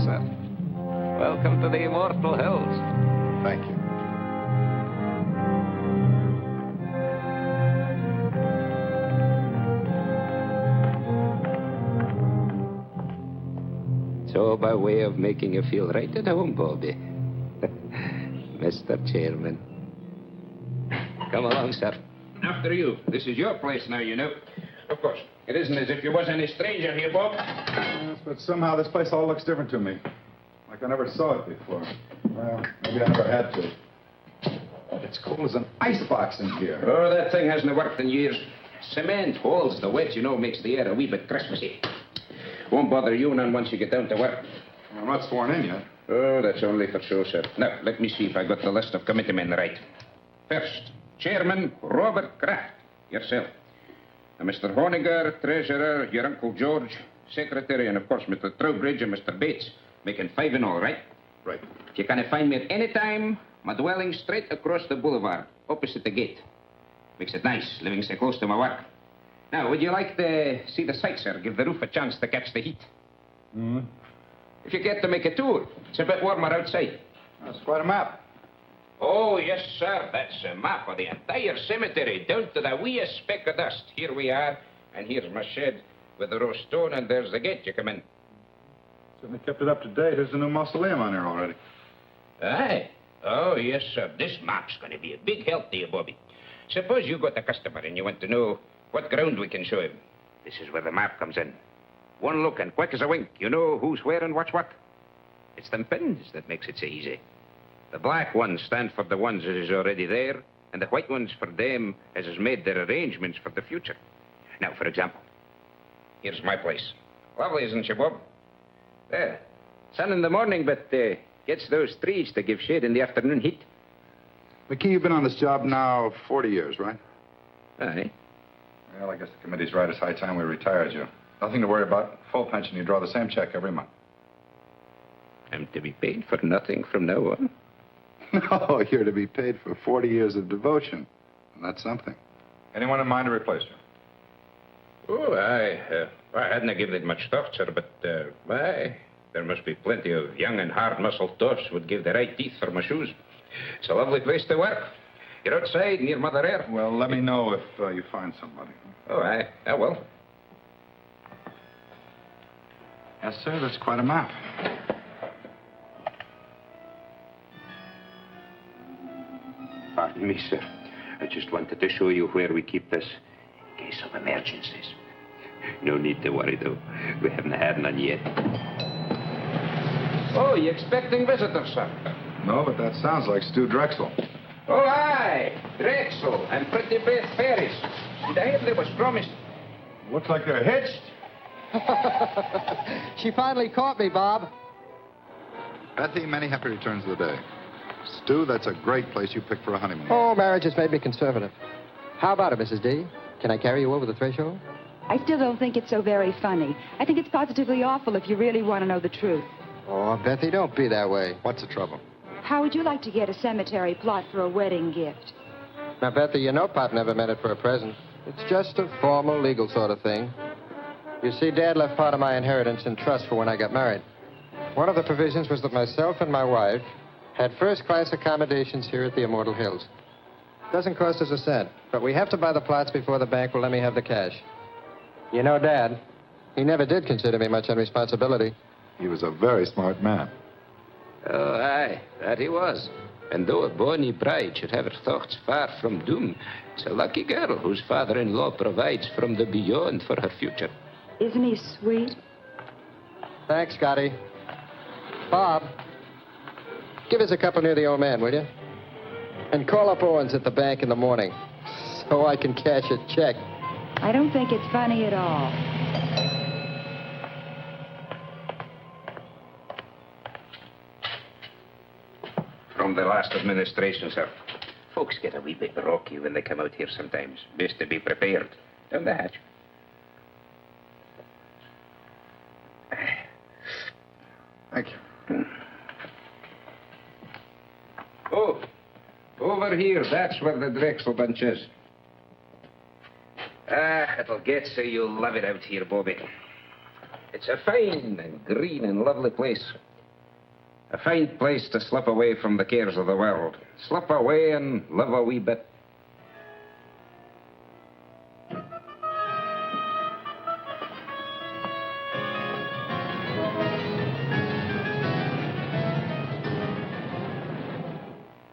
sir. Welcome to the Immortal Hills. Thank you. So, by way of making you feel right at home, Bobby. Mr. Chairman. Come along, sir. After you. This is your place now, you know. Of course. It isn't as if you was any stranger here, Bob. Yes, but somehow this place all looks different to me. Like I never saw it before. Well, maybe I never had to. It's cold as an icebox in here. Oh, that thing hasn't worked in years. Cement holds the wet, you know, makes the air a wee bit Christmassy. Won't bother you none once you get down to work. I'm not sworn in yet. Oh, that's only for show, sir. Now, let me see if I got the list of committee men right. First, Chairman Robert Kraft. Yourself. Mr. Honiger, Treasurer, your Uncle George, Secretary, and, of course, Mr. Trowbridge and Mr. Bates. Making 5 in all, right? Right. You can find me at any time. My dwelling straight across the boulevard, opposite the gate. Makes it nice, living so close to my work. Now, would you like to see the sights, sir? Give the roof a chance to catch the heat. Mm-hmm. If you care to make a tour, it's a bit warmer outside. That's quite a map. Oh, yes, sir. That's a map of the entire cemetery, down to the weeest speck of dust. Here we are, and here's my shed with the row stone, and there's the gate you come in. Certainly kept it up to date. There's a new mausoleum on here already. Aye. Oh, yes, sir. This map's going to be a big help to you, Bobby. Suppose you got a customer and you want to know what ground we can show him. This is where the map comes in. One look and quick as a wink, you know who's where and what's what. It's them pins that makes it so easy. The black ones stand for the ones that is already there, and the white ones for them as has made their arrangements for the future. Now, for example, here's my place. Lovely, isn't she, Bob? There. Sun in the morning, but gets those trees to give shade in the afternoon heat. McKee, you've been on this job now 40 years, right? Aye. Well, I guess the committee's right. It's high time we retired you. Nothing to worry about. Full pension. You draw the same check every month. I'm to be paid for nothing from now on. No, you're to be paid for 40 years of devotion. And that's something. Anyone in mind to replace you? Oh, I hadn't given it much thought, sir, but, there must be plenty of young and hard-muscled toffs would give the right teeth for my shoes. It's a lovely place to work. You're outside, near Mother Air. Well, let me know if you find somebody. Oh, I will. Yes, sir, that's quite a map. Pardon me, sir. I just wanted to show you where we keep this in case of emergencies. No need to worry, though. We haven't had none yet. Oh, you expecting visitors, sir? No, but that sounds like Stu Drexel. Oh, aye. Drexel and Pretty Beth Ferris. Did I hear they was promised? Looks like they're hitched. She finally caught me, Bob. Bethy, many happy returns of the day. Stu, that's a great place you picked for a honeymoon. Oh, marriage has made me conservative. How about it, Mrs. D? Can I carry you over the threshold? I still don't think it's so very funny. I think it's positively awful if you really want to know the truth. Oh, Bethy, don't be that way. What's the trouble? How would you like to get a cemetery plot for a wedding gift? Now, Bethy, you know Pop never meant it for a present. It's just a formal, legal sort of thing. You see, Dad left part of my inheritance in trust for when I got married. One of the provisions was that myself and my wife had first-class accommodations here at the Immortal Hills. Doesn't cost us a cent, but we have to buy the plots before the bank will let me have the cash. You know, Dad, he never did consider me much on responsibility. He was a very smart man. Oh, aye, that he was. And though a bonny bride should have her thoughts far from doom, it's a lucky girl whose father-in-law provides from the beyond for her future. Isn't he sweet? Thanks, Scotty. Bob, give us a couple near the old man, will you? And call up Owens at the bank in the morning so I can cash a check. I don't think it's funny at all. From the last administration, sir. Folks get a wee bit rocky when they come out here sometimes. Best to be prepared. Down the hatch. Thank you. Oh, over here. That's where the Drexel bunch is. It'll get so you'll love it out here, Bobby. It's a fine and green and lovely place. A fine place to slip away from the cares of the world. Slip away and live a wee bit.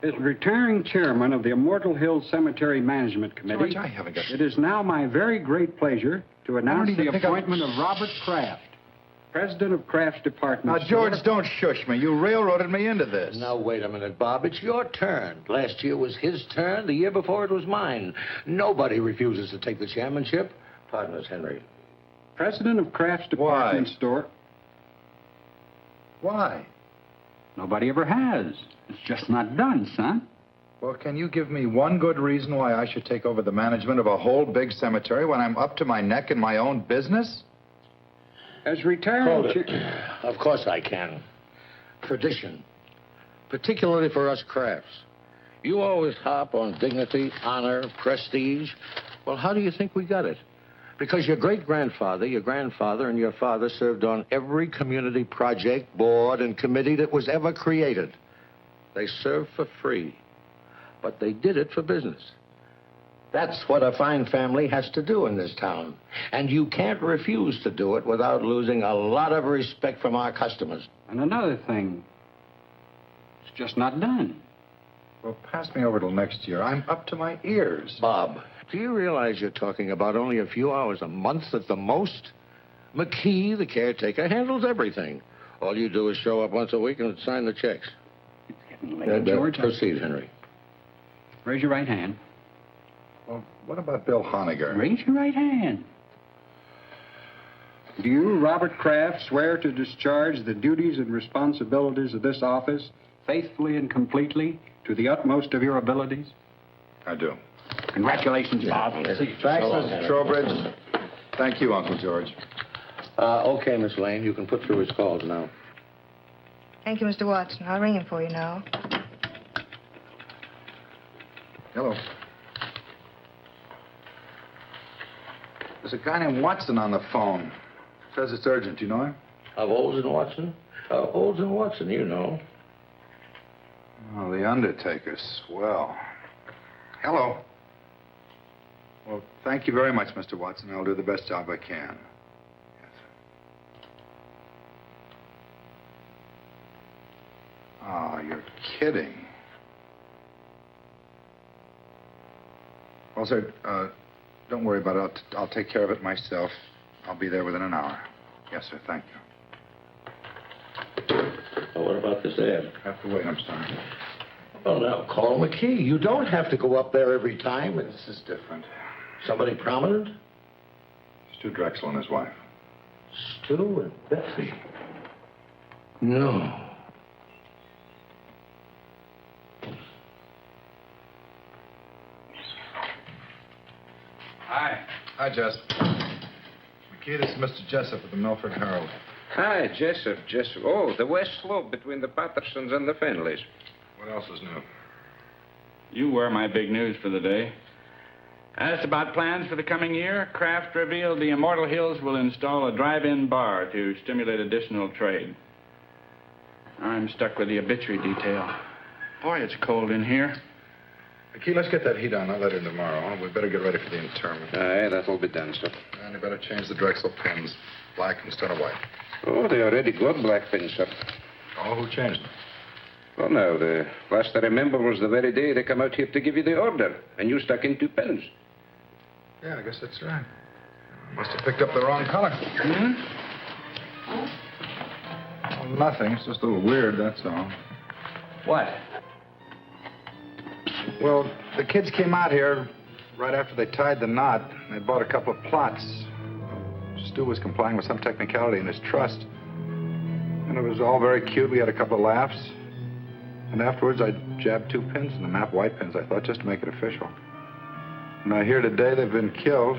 As retiring chairman of the Immortal Hills Cemetery Management Committee, George, I haven't got... it is now my very great pleasure to announce don't the even think appointment of Robert Kraft, president of Kraft's Department. Now, George, don't shush me. You railroaded me into this. Now, wait a minute, Bob. It's your turn. Last year was his turn. The year before it was mine. Nobody refuses to take the chairmanship. Partners, Henry. President of Kraft's Department Store. Why? Nobody ever has. It's just not done, son. Well, can you give me one good reason why I should take over the management of a whole big cemetery when I'm up to my neck in my own business? As retiring Hold it. Of course I can. Tradition. Particularly for us Crafts. You always harp on dignity, honor, prestige. Well, how do you think we got it? Because your great-grandfather, your grandfather, and your father served on every community project, board, and committee that was ever created. They served for free, but they did it for business. That's what a fine family has to do in this town. And you can't refuse to do it without losing a lot of respect from our customers. And another thing, it's just not done. Well, pass me over till next year. I'm up to my ears. Bob, do you realize you're talking about only a few hours a month at the most? McKee, the caretaker, handles everything. All you do is show up once a week and sign the checks. It's getting late, George. Proceed, Henry. Raise your right hand. Well, what about Bill Honegger? Raise your right hand. Do you, Robert Kraft, swear to discharge the duties and responsibilities of this office faithfully and completely to the utmost of your abilities? I do. Congratulations, Bob. Thanks, Mr. Trowbridge. Thank you, Uncle George. Okay, Miss Lane, you can put through his calls now. Thank you, Mr. Watson. I'll ring him for you now. Hello. There's a guy named Watson on the phone. Says it's urgent. You know him? Of Olds and Watson? Olds and Watson, you know. Oh, the Undertaker. Swell. Hello. Well, thank you very much, Mr. Watson. I'll do the best job I can. Yes. Oh, you're kidding. Well, sir, don't worry about it. I'll take care of it myself. I'll be there within an hour. Yes, sir. Thank you. Well, what about this ad? I have to wait. I'm sorry. Well, now, call McKee. You don't have to go up there every time. This is different. Somebody prominent? Stu Drexel and his wife. Stu and Betsy. No. Hi. Hi, Jess. McKee, this is Mr. Jessup of the Milford Herald. Hi, Jessup. Oh, the West Slope between the Pattersons and the Fenleys. What else is new? You were my big news for the day. Asked about plans for the coming year, Kraft revealed the Immortal Hills will install a drive-in bar to stimulate additional trade. I'm stuck with the obituary detail. Boy, it's cold in here. McKee, let's get that heat on that letter tomorrow. We better get ready for the interment. Aye, that'll be done, sir. And you better change the Drexel pins. Black instead of white. Oh, they already got black pins, sir. Oh, who changed them? Well, now, the last I remember was the very day they come out here to give you the order, and you stuck in 2 pins. Yeah, I guess that's right. Must have picked up the wrong color. Well, nothing. It's just a little weird, that's all. What? Well, the kids came out here right after they tied the knot. They bought a couple of plots. Stu was complying with some technicality in his trust. And it was all very cute. We had a couple of laughs. And afterwards, I jabbed 2 pins in the map, white pins, I thought, just to make it official. And I hear today they've been killed.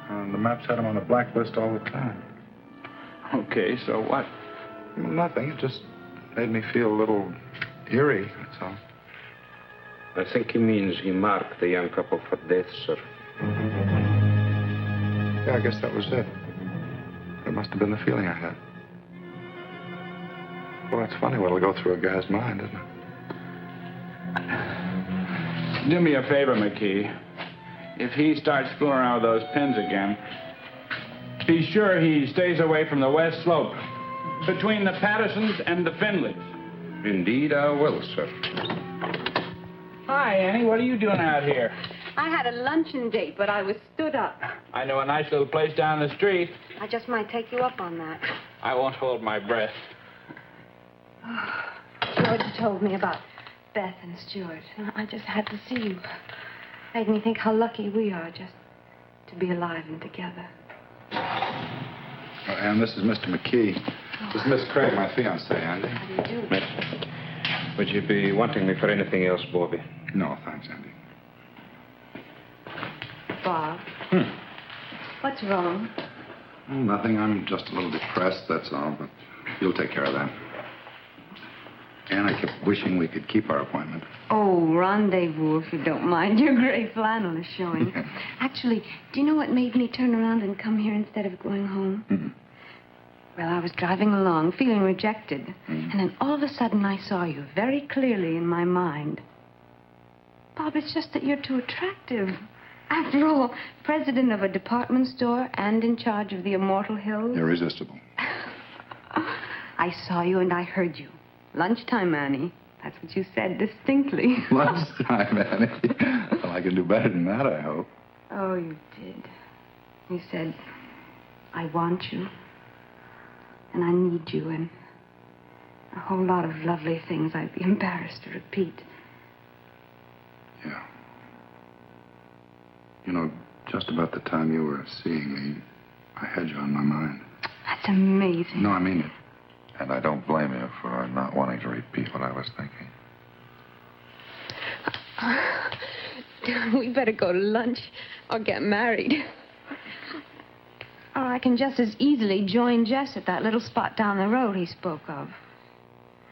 And the maps had them on the blacklist all the time. Okay, so what? Well, nothing. It just made me feel a little eerie, that's all. I think he means he marked the young couple for death, sir. Yeah, I guess that was it. That must have been the feeling I had. Well, it's funny what'll go through a guy's mind, isn't it? Do me a favor, McKee. If he starts fooling around with those pins again, be sure he stays away from the west slope, between the Pattersons and the Finleys. Indeed, I will, sir. Hi, Annie. What are you doing out here? I had a luncheon date, but I was stood up. I know a nice little place down the street. I just might take you up on that. I won't hold my breath. George told me about Beth and Stuart. I just had to see you. Made me think how lucky we are just to be alive and together. And this is Mr. McKee. This is Miss Craig, my fiancée, Andy. How do you do? Miss, would you be wanting me for anything else, Bobby? No, thanks, Andy. Bob. What's wrong? Oh, nothing. I'm just a little depressed, that's all. But you'll take care of that. And I kept wishing we could keep our appointment. Oh, rendezvous, if you don't mind. Your gray flannel is showing. Actually, do you know what made me turn around and come here instead of going home? Mm-hmm. Well, I was driving along, feeling rejected. And then all of a sudden I saw you very clearly in my mind. Bob, it's just that you're too attractive. After all, president of a department store and in charge of the Immortal Hills. Irresistible. I saw you and I heard you. Lunchtime, Annie. That's what you said distinctly. Lunchtime, Annie. Well, I can do better than that, I hope. Oh, you did. You said, I want you. And I need you, and a whole lot of lovely things I'd be embarrassed to repeat. Yeah. You know, just about the time you were seeing me, I had you on my mind. That's amazing. No, I mean it. And I don't blame you for not wanting to repeat what I was thinking. We better go to lunch or get married. Or I can just as easily join Jess at that little spot down the road he spoke of.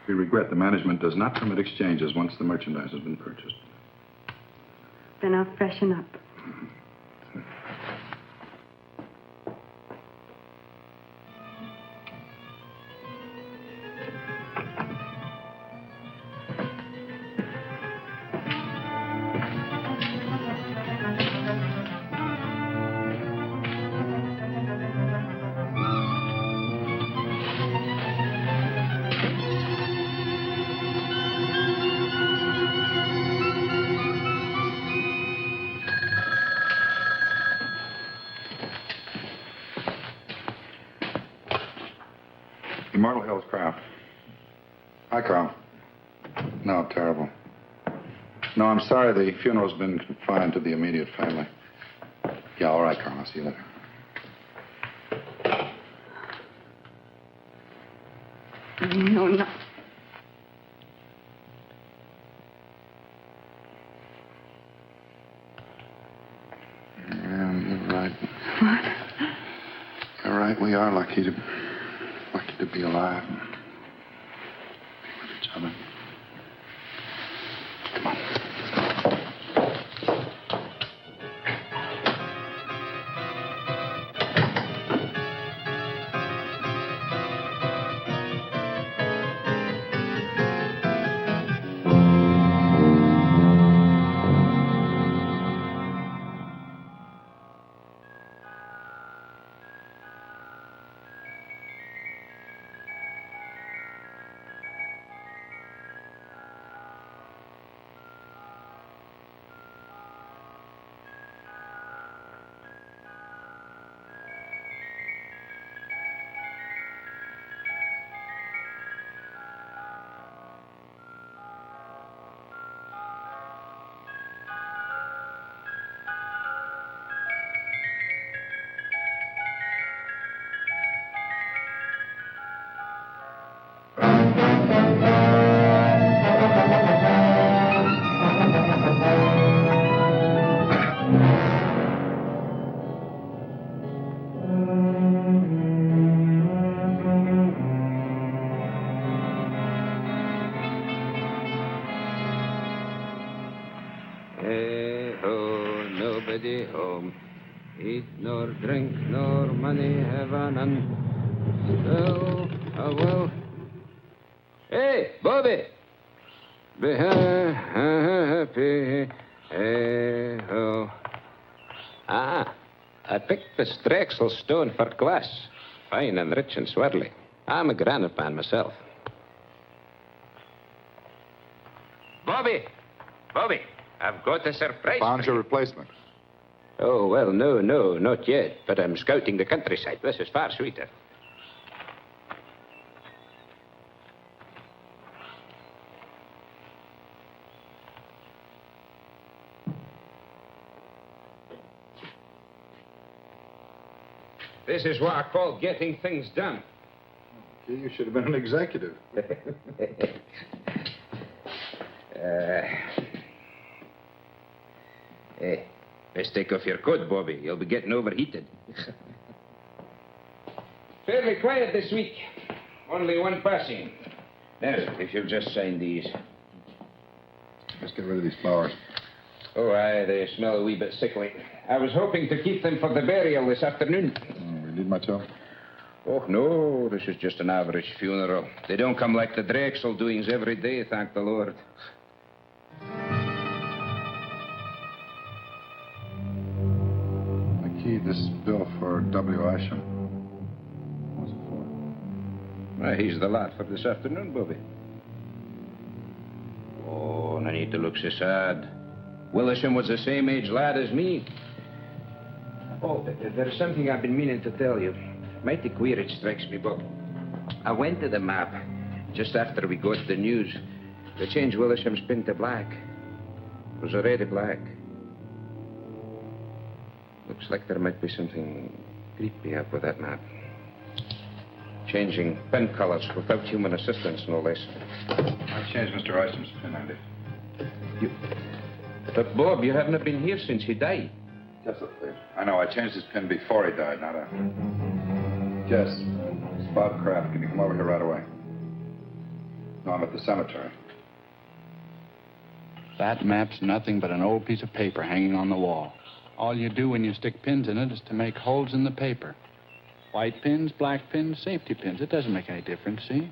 We regret the management does not permit exchanges once the merchandise has been purchased. Then I'll freshen up. Immortal Hills Craft. Hi, Carl. No, terrible. No, I'm sorry. The funeral's been confined to the immediate family. Yeah, all right, Carl. I'll see you later. No, no. Yeah, you're right. What? You're right. We are lucky to be alive and be with each other. Come on. Nobody home. Eat nor drink nor money have none. Still, well, Hey, Bobby. I picked the Drexel stone for glass. Fine and rich and swirly. I'm a granite man myself. Bobby, I've got a surprise. Found your replacement. Oh, well, no, not yet. But I'm scouting the countryside. This is far sweeter. This is what I call getting things done. Gee, you should have been an executive. Hey, let's take off your coat, Bobby. You'll be getting overheated. Fairly quiet this week. Only one passing. Now, if you'll just sign these. Just get rid of these flowers. Oh, aye, they smell a wee bit sickly. I was hoping to keep them for the burial this afternoon. We need much help? Oh, no, this is just an average funeral. They don't come like the Drexel doings every day, thank the Lord. McKee, this bill for W. Isham. What's it for? Well, he's the lad for this afternoon, Bobby. Oh, and I need to look so sad. Willisham was the same age lad as me. Oh, there's something I've been meaning to tell you. Mighty queer it strikes me, Bob. I went to the map just after we got the news. They changed Willisham's pin to black. It was already black. Looks like there might be something creepy up with that map. Changing pen colors without human assistance, no less. I changed Mr. Isham's pin, Andy. But, Bob, you haven't been here since he died. Yes, please. I know. I changed his pin before he died, not after. Jess, it's Bob Kraft. Can you come over here right away? No, I'm at the cemetery. That map's nothing but an old piece of paper hanging on the wall. All you do when you stick pins in it is to make holes in the paper. White pins, black pins, safety pins. It doesn't make any difference, see?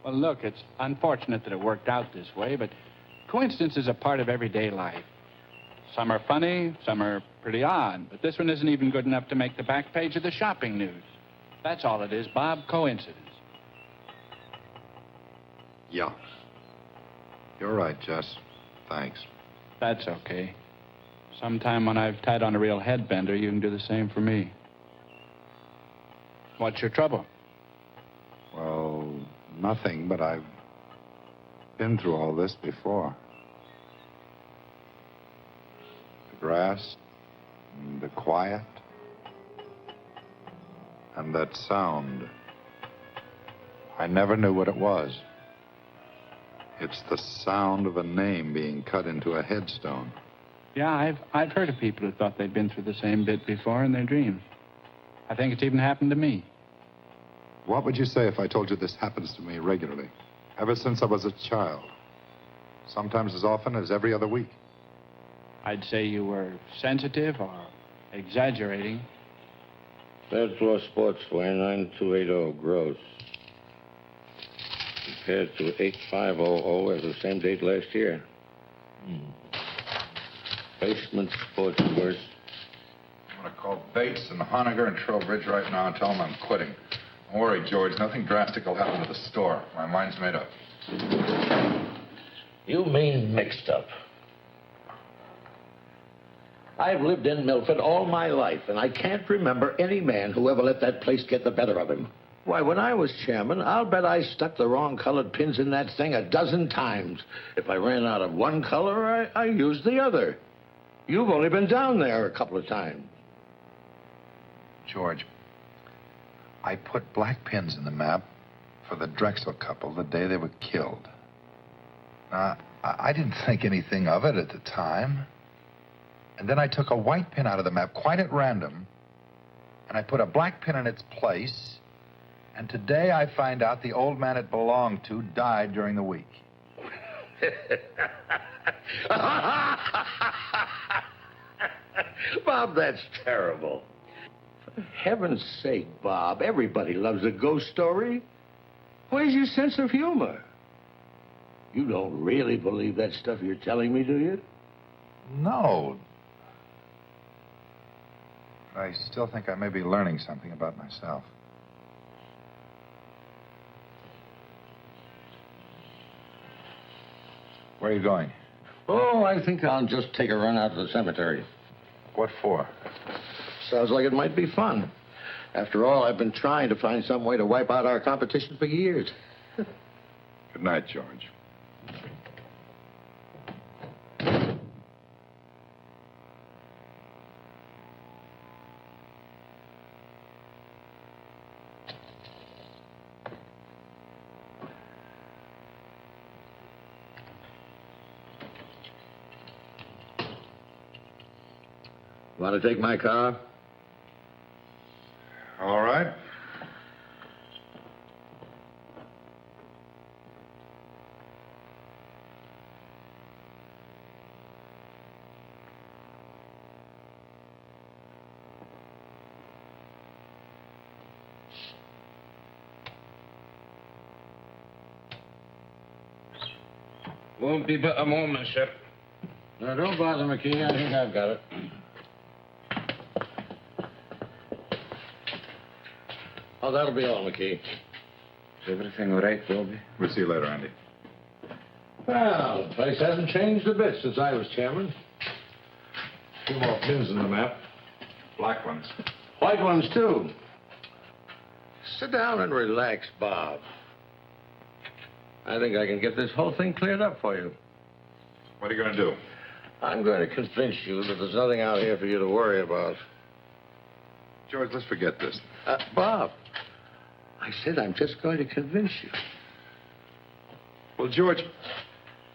Well, look, it's unfortunate that it worked out this way, but coincidences are part of everyday life. Some are funny, some are pretty odd, but this one isn't even good enough to make the back page of the shopping news. That's all it is, Bob, coincidence. Yeah. You're right, Jess. Thanks. That's okay. Sometime when I've tied on a real headbender, you can do the same for me. What's your trouble? Well, nothing, but I've been through all this before. The grass, and the quiet, and that sound. I never knew what it was. It's the sound of a name being cut into a headstone. Yeah, I've heard of people who thought they'd been through the same bit before in their dreams. I think it's even happened to me. What would you say if I told you this happens to me regularly? Ever since I was a child. Sometimes as often as every other week. I'd say you were sensitive or exaggerating. Third floor sportswear, 9280, gross. Compared to 8500 as the same date last year. Basement sportswear. I'm going to call Bates and Honiger and Trowbridge right now and tell them I'm quitting. Don't worry, George. Nothing drastic will happen to the store. My mind's made up. You mean mixed up? I've lived in Milford all my life, and I can't remember any man who ever let that place get the better of him. Why, when I was chairman, I'll bet I stuck the wrong colored pins in that thing 12 times. If I ran out of one color, I used the other. You've only been down there a couple of times. George, I put black pins in the map for the Drexel couple the day they were killed. Now, I didn't think anything of it at the time. And then I took a white pin out of the map quite at random, and I put a black pin in its place, and today I find out the old man it belonged to died during the week. Bob, that's terrible. For heaven's sake, Bob, everybody loves a ghost story. Where's your sense of humor? You don't really believe that stuff you're telling me, do you? No. I still think I may be learning something about myself. Where are you going? Oh, I think I'll just take a run out to the cemetery. What for? Sounds like it might be fun. After all, I've been trying to find some way to wipe out our competition for years. Good night, George. Want to take my car? All right. Won't be but a moment, sir. No, don't bother, McKee. I think I've got it. Oh, that'll be all, McKee. Is everything all right, Bobby? We'll see you later, Andy. Well, the place hasn't changed a bit since I was chairman. A few more pins in the map. Black ones. White ones, too. Sit down and relax, Bob. I think I can get this whole thing cleared up for you. What are you going to do? I'm going to convince you that there's nothing out here for you to worry about. George, let's forget this. Bob, I said I'm just going to convince you. Well, George,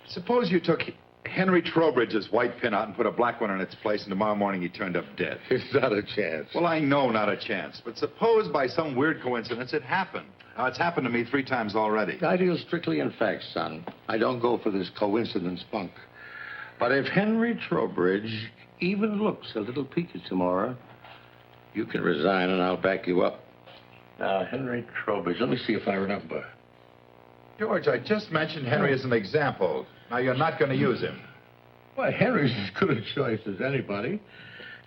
suppose you took Henry Trowbridge's white pin out and put a black one in its place, and tomorrow morning he turned up dead. It's not a chance. Well, I know not a chance, but suppose by some weird coincidence it happened. Now, it's happened to me 3 times already. I deal strictly in facts, son. I don't go for this coincidence bunk. But if Henry Trowbridge even looks a little peaked tomorrow, you can resign and I'll back you up. Now, Henry Trowbridge, let me see if I remember. George, I just mentioned Henry as an example. Now, you're not going to use him. Why, Henry's as good a choice as anybody,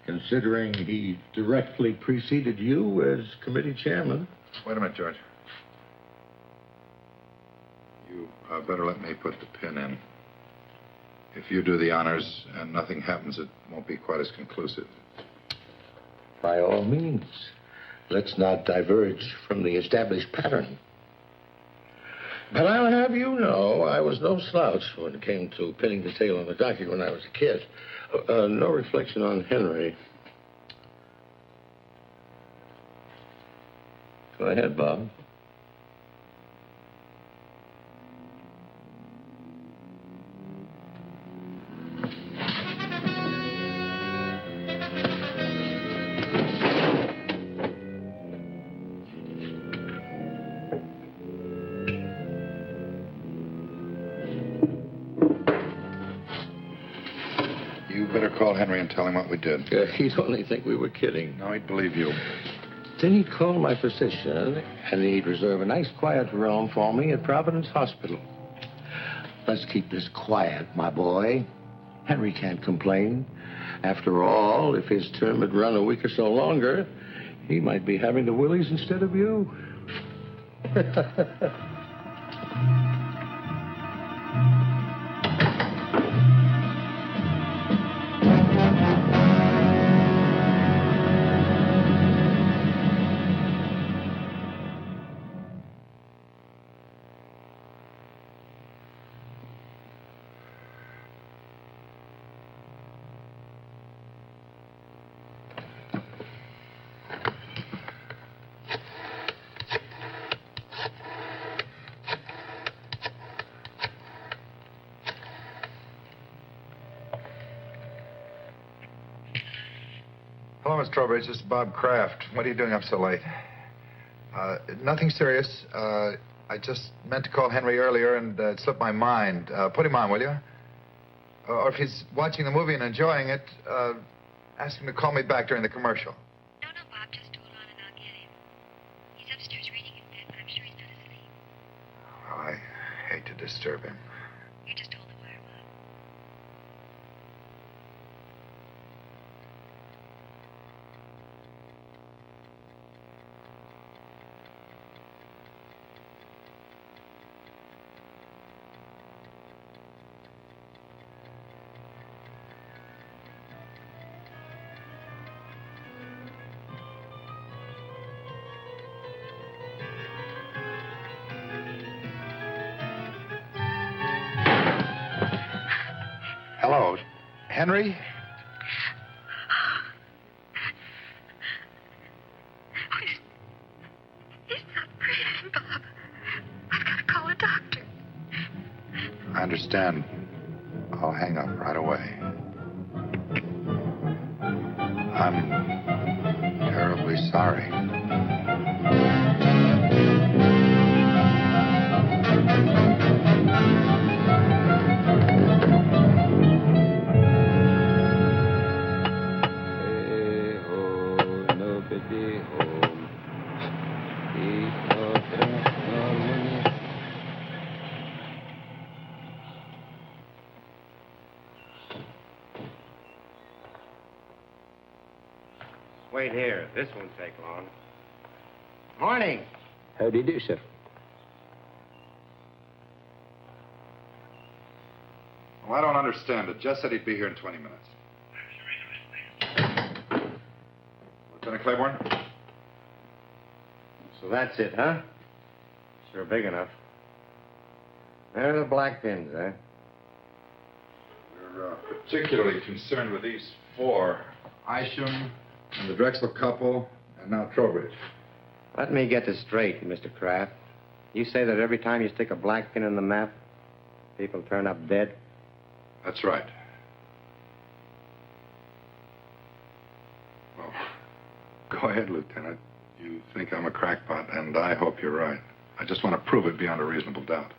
considering he directly preceded you as committee chairman. Wait a minute, George. You better let me put the pin in. If you do the honors and nothing happens, it won't be quite as conclusive. By all means. Let's not diverge from the established pattern. But I'll have you know I was no slouch when it came to pinning the tail on the donkey when I was a kid. No reflection on Henry. Go ahead, Bob. Call Henry and tell him what we did. He'd only think we were kidding. No, he'd believe you. Then he'd call my physician, and he'd reserve a nice quiet room for me at Providence Hospital. Let's keep this quiet, my boy. Henry can't complain. After all, if his term had run a week or so longer, he might be having the willies instead of you. Hello, Miss Trowbridge. This is Bob Kraft. What are you doing up so late? Nothing serious. I just meant to call Henry earlier and it slipped my mind. Put him on, will you? Or if he's watching the movie and enjoying it, ask him to call me back during the commercial. No, Bob, just hold on and I'll get him. He's upstairs reading in bed, but I'm sure he's not asleep. Okay, bye. I hate to disturb him. You just told him where I was. Hello, Henry? He's not breathing, Bob. I've got to call a doctor. I understand. I'll hang up right away. I'm terribly sorry. Wait here. This won't take long. Morning. How do you do, sir? Well, I don't understand it. Jess said he'd be here in 20 minutes. Lieutenant Claiborne? So that's it, huh? Sure big enough. There are the black pins, eh? We're particularly concerned with these four. Isham and the Drexel couple, and now Trowbridge. Let me get this straight, Mr. Kraft. You say that every time you stick a black pin in the map, people turn up dead? That's right. Well, go ahead, Lieutenant. You think I'm a crackpot, and I hope you're right. I just want to prove it beyond a reasonable doubt.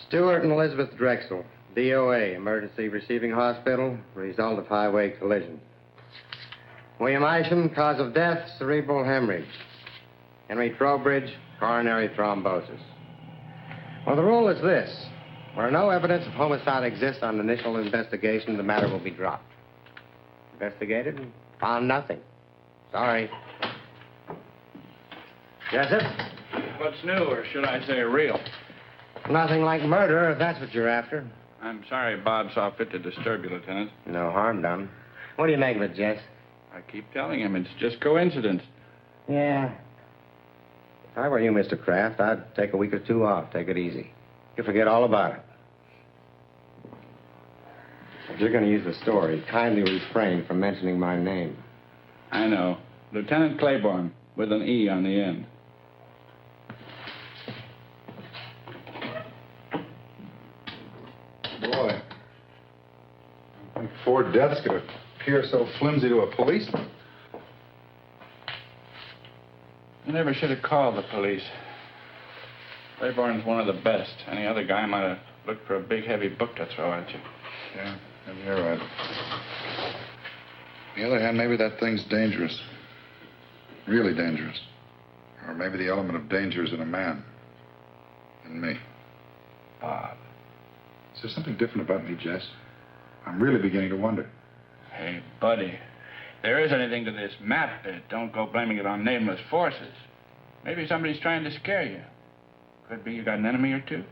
Stewart and Elizabeth Drexel, DOA, emergency receiving hospital, result of highway collision. William Isham, cause of death, cerebral hemorrhage. Henry Trowbridge, coronary thrombosis. Well, the rule is this. Where no evidence of homicide exists on initial investigation, the matter will be dropped. Investigated and found nothing. Sorry. Jessup? What's new, or should I say real? Nothing like murder, if that's what you're after. I'm sorry Bob saw fit to disturb you, Lieutenant. No harm done. What do you make of it, Jess? I keep telling him it's just coincidence. Yeah. If I were you, Mr. Kraft, I'd take a week or two off. Take it easy. You forget all about it. If you're going to use the story, kindly refrain from mentioning my name. I know. Lieutenant Claiborne, with an E on the end. Boy, I think 4 deaths could appear so flimsy to a policeman. You never should have called the police. Claiborne's one of the best. Any other guy might have looked for a big, heavy book to throw at you. Yeah, maybe you're right. On the other hand, maybe that thing's dangerous. Really dangerous. Or maybe the element of danger is in a man. In me. Bob. Is there something different about me, Jess? I'm really beginning to wonder. Hey, buddy. If there is anything to this map bit, don't go blaming it on nameless forces. Maybe somebody's trying to scare you. Could be you got an enemy or two.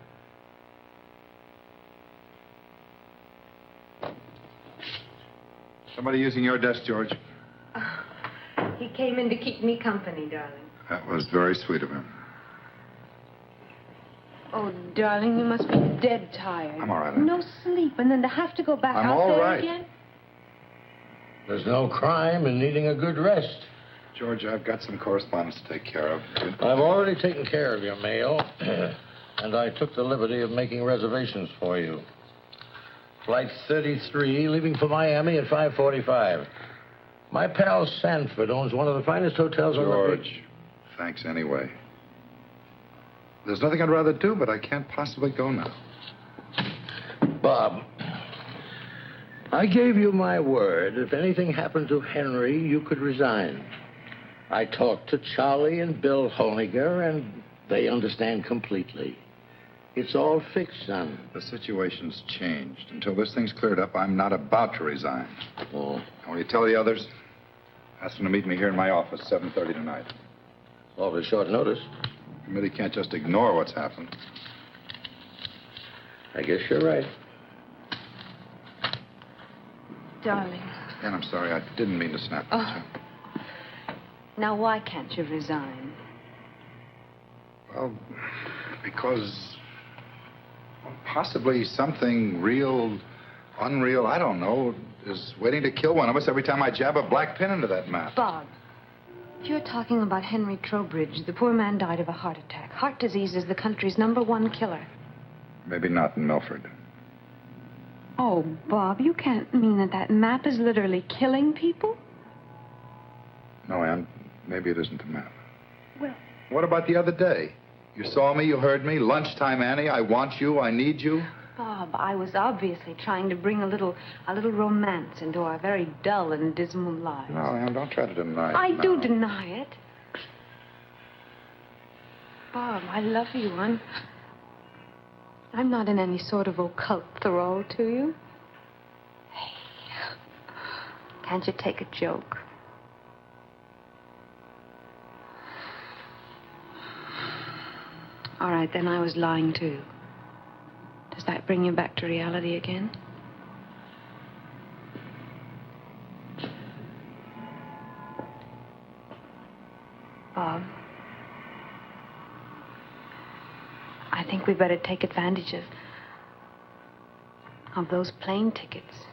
Somebody using your desk, George. He came in to keep me company, darling. That was very sweet of him. Oh, darling, you must be dead tired. I'm all right. No sleep, and then to have to go back I'm out all there right. again? There's no crime in needing a good rest. George, I've got some correspondence to take care of. I've already taken care of your mail, and I took the liberty of making reservations for you. Flight 33, leaving for Miami at 5:45. My pal Sanford owns one of the finest hotels on the beach. George, thanks anyway. There's nothing I'd rather do, but I can't possibly go now. Bob, I gave you my word. If anything happened to Henry, you could resign. I talked to Charlie and Bill Honiger, and they understand completely. It's all fixed, son. The situation's changed. Until this thing's cleared up, I'm not about to resign. Oh. And when you tell the others, ask them to meet me here in my office, 7:30 tonight. Awfully short notice. The committee can't just ignore what's happened. I guess you're right. Darling, And I'm sorry, I didn't mean to snap at you. now why can't you resign? Well, because possibly something real, unreal, I don't know, is waiting to kill one of us every time I jab a black pin into that map. Bob, you're talking about Henry Trowbridge. The poor man died of a heart attack. Heart disease is the country's #1 killer. Maybe not in Milford. Oh, Bob, you can't mean that that map is literally killing people? No, Ann, maybe it isn't the map. Well... What about the other day? You saw me, you heard me. Lunchtime, Annie, I want you, I need you. Bob, I was obviously trying to bring a little romance into our very dull and dismal lives. No, Ann, don't try to deny it. I No. do deny it. Bob, I love you. I'm not in any sort of occult thrall to you. Hey, can't you take a joke? All right, then I was lying too. Does that bring you back to reality again? Bob, I think we better take advantage of those plane tickets.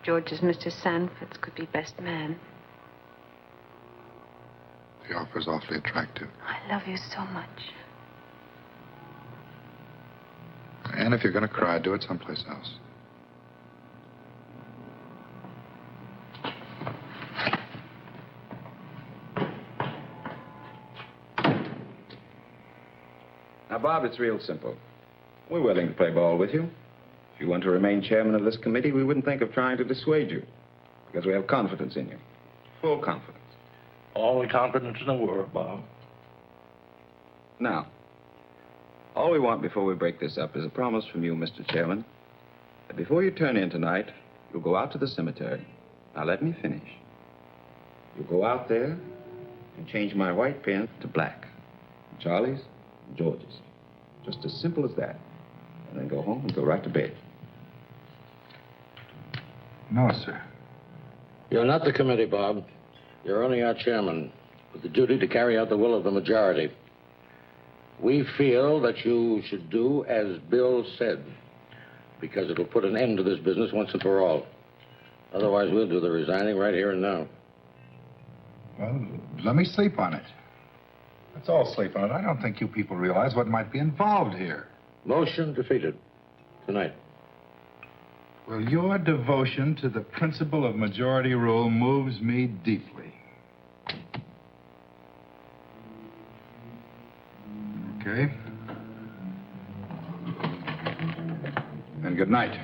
George's Mr. Sanford's could be best man. The offer's awfully attractive. I love you so much. And if you're going to cry, do it someplace else. Now, Bob, it's real simple. We're willing to play ball with you. If you want to remain chairman of this committee, we wouldn't think of trying to dissuade you. Because we have confidence in you. Full confidence. All the confidence in the world, Bob. Now, all we want before we break this up is a promise from you, Mr. Chairman, that before you turn in tonight, you'll go out to the cemetery. Now, let me finish. You'll go out there and change my white pen to black. Charlie's and George's. Just as simple as that. And then go home and go right to bed. No, sir. You're not the committee, Bob. You're only our chairman, with the duty to carry out the will of the majority. We feel that you should do as Bill said, because it'll put an end to this business once and for all. Otherwise, we'll do the resigning right here and now. Well, let me sleep on it. Let's all sleep on it. I don't think you people realize what might be involved here. Motion defeated. Tonight. Well, your devotion to the principle of majority rule moves me deeply. Okay. And good night.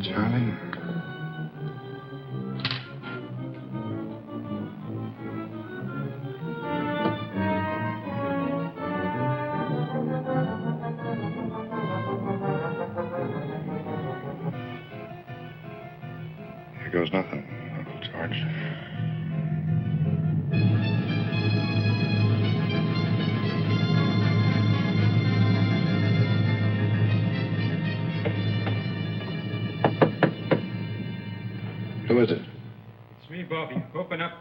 Charlie? Here goes nothing, Uncle George. Who is it? It's me, Bobby. Open up.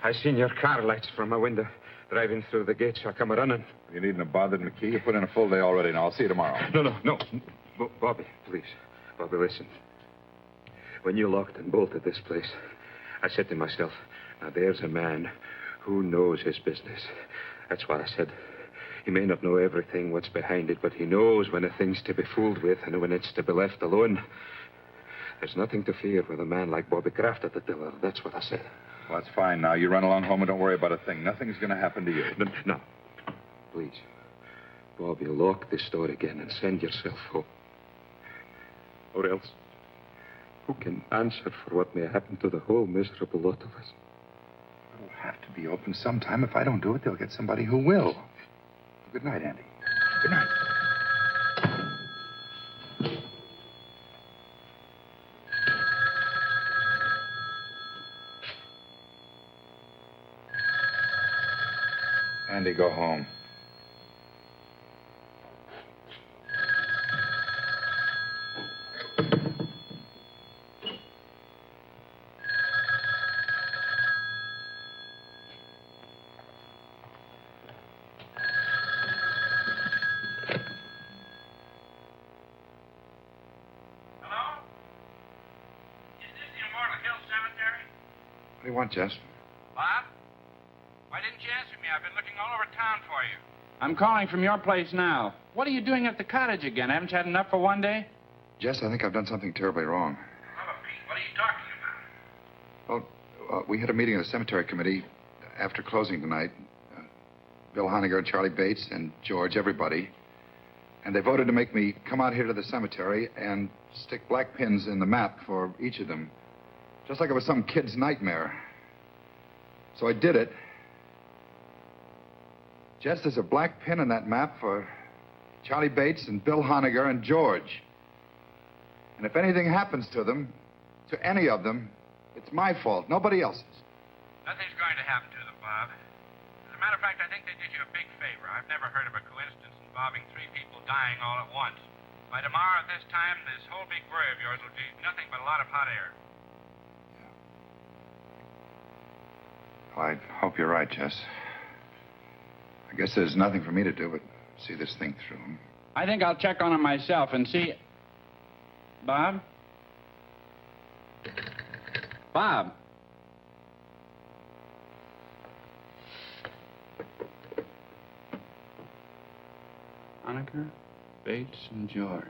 I seen your car lights from my window driving through the gate, so I come running. You needn't have bothered McKee. You put in a full day already. Now, I'll see you tomorrow. No. Bobby, please. Bobby, listen. When you locked and bolted this place, I said to myself, now there's a man who knows his business. That's what I said. He may not know everything, what's behind it, but he knows when a thing's to be fooled with and when it's to be left alone. There's nothing to fear with a man like Bobby Kraft at the tiller. That's what I said. Well, that's fine. Now, you run along home and don't worry about a thing. Nothing's going to happen to you. No. Please. Bobby, lock this door again and send yourself home. Or else, who can answer for what may happen to the whole miserable lot of us? It'll have to be open sometime. If I don't do it, they'll get somebody who will. Good night, Andy. Good night. Andy, go home. What do you want, Jess? Bob? Why didn't you answer me? I've been looking all over town for you. I'm calling from your place now. What are you doing at the cottage again? Haven't you had enough for one day? Jess, I think I've done something terribly wrong. Oh, Pete, what are you talking about? Well, we had a meeting of the cemetery committee after closing tonight. Bill Honegger, Charlie Bates, and George, everybody. And they voted to make me come out here to the cemetery and stick black pins in the map for each of them. Just like it was some kid's nightmare. So I did it. Jess, there's a black pin in that map for Charlie Bates and Bill Honegger and George. And if anything happens to them, to any of them, it's my fault, nobody else's. Nothing's going to happen to them, Bob. As a matter of fact, I think they did you a big favor. I've never heard of a coincidence involving 3 people dying all at once. By tomorrow at this time, this whole big worry of yours will be nothing but a lot of hot air. Well, I hope you're right, Jess. I guess there's nothing for me to do but see this thing through. I think I'll check on him myself and see... Bob? Bob? Honegger, Bates, and George.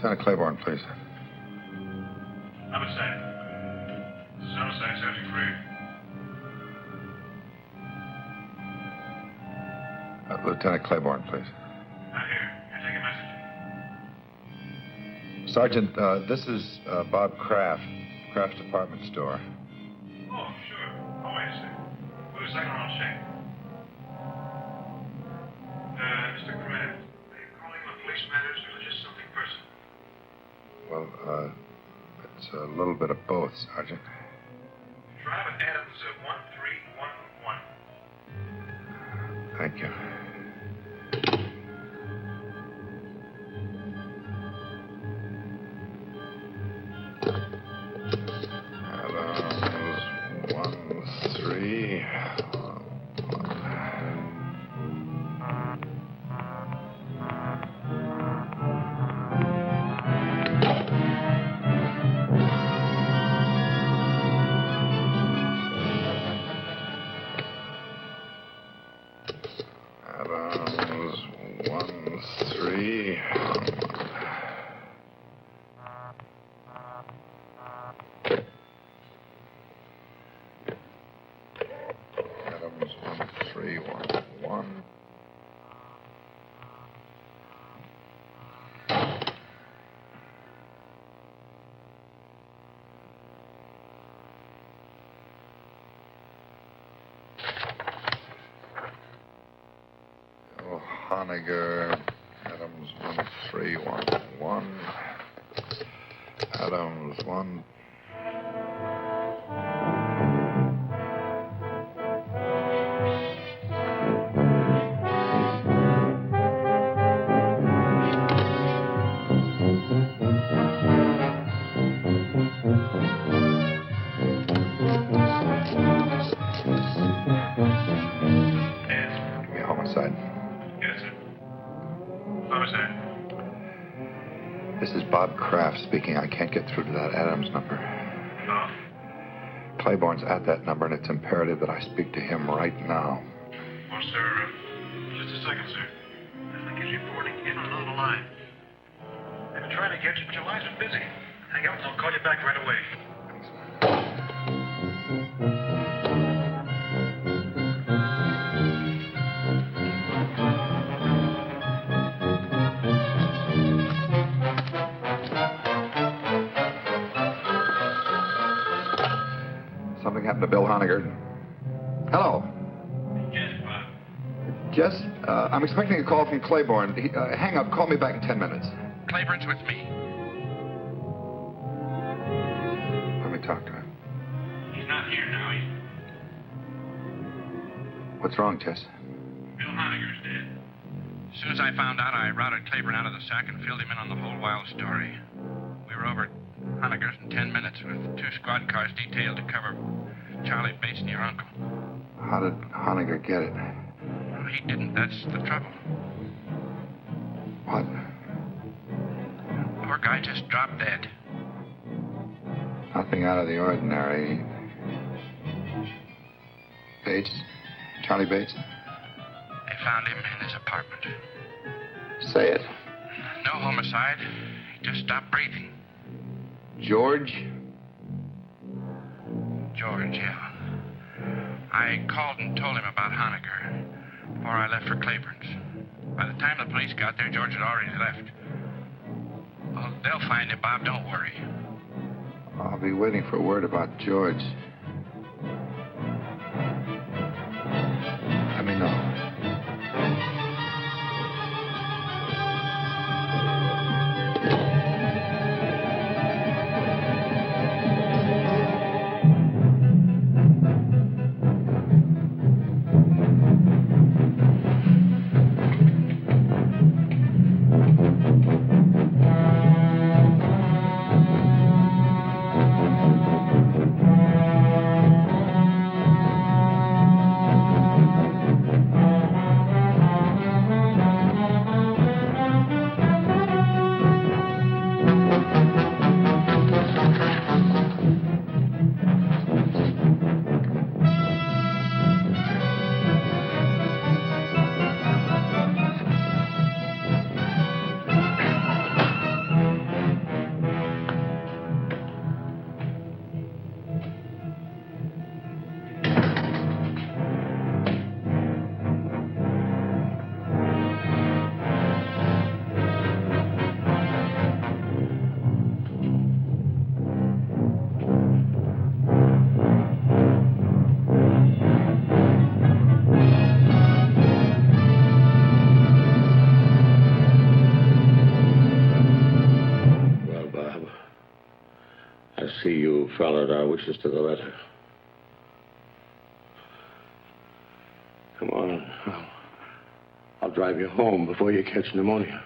Lieutenant Claiborne, please. Homicide. This is homicide subject 3. Lieutenant Claiborne, please. I'm here. Can I take a message? Sergeant, this is Bob Kraft, Kraft's department store. Oh, sure. Oh, wait a second. Wait a second, I'll check. Mr. Kraft, are you calling on police matters or just something personal? Well, it's a little bit of both, Sergeant. Drive at Adams 1311. Thank you. Adams 1311. Adams 1311. Honegger, Adams 1311. Adams 1. Give me a homicide. Yes, sir. Homicide. This is Bob Kraft speaking. I can't get through to that Adams number. No. Claiborne's at that number, and it's imperative that I speak to him right now. Well, sir, just a second, sir. I think he's reporting in on another line. I've been trying to get you, but your line's been busy. Hang up and I'll call you back right away. Something happened to Bill Honegger. Hello. Yes, Bob. Jess, I'm expecting a call from Claiborne. Hang up. Call me back in 10 minutes. Claiborne's with me. Let me talk to him. He's not here now. What's wrong, Jess? Bill Honegger's dead. As soon as I found out, I routed Claiborne out of the sack and filled him in on the whole wild story. We were over at Honegger's in 10 minutes with 2 squad cars detailed to cover Charlie Bates and your uncle. How did Honegger get it? Well, he didn't. That's the trouble. What? Poor guy just dropped dead. Nothing out of the ordinary. Bates? Charlie Bates? They found him in his apartment. Say it. No homicide. He just stopped breathing. George? George, yeah. I called and told him about Honegger before I left for Claiborne's. By the time the police got there, George had already left. Well, they'll find him, Bob. Don't worry. I'll be waiting for word about George. Let me know. see you followed our wishes to the letter. Come on. I'll drive you home before you catch pneumonia.